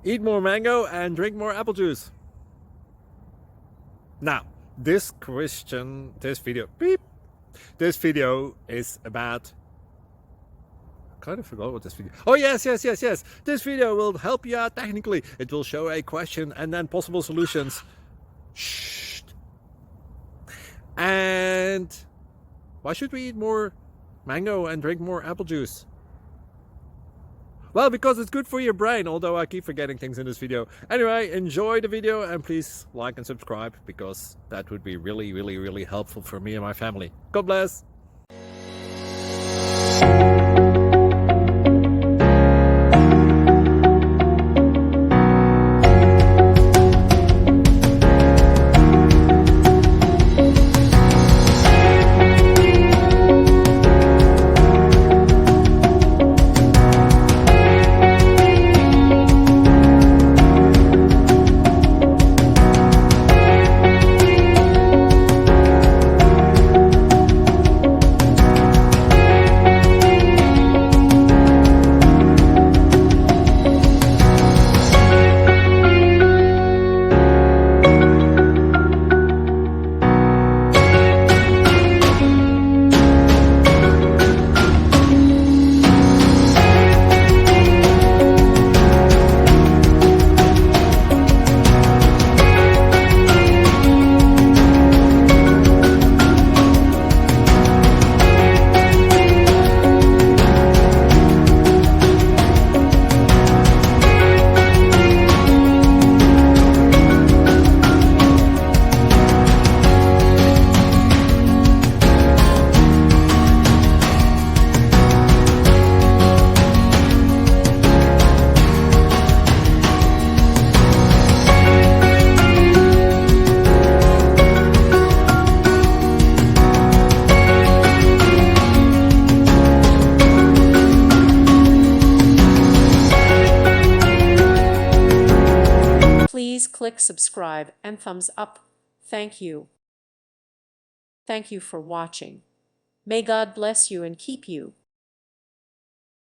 Eat more mango and drink more apple juice. Now, this video is about, I kind of forgot what this video. Oh, yes. This video will help you out technically. It will show a question and then possible solutions. Shh. And why should we eat more mango and drink more apple juice? Well, because it's good for your brain, although I keep forgetting things in this video. Anyway, enjoy the video and please like and subscribe, because that would be really helpful for me and my family. God bless! Please click subscribe and thumbs up. Thank you. Thank you for watching. May God bless you and keep you.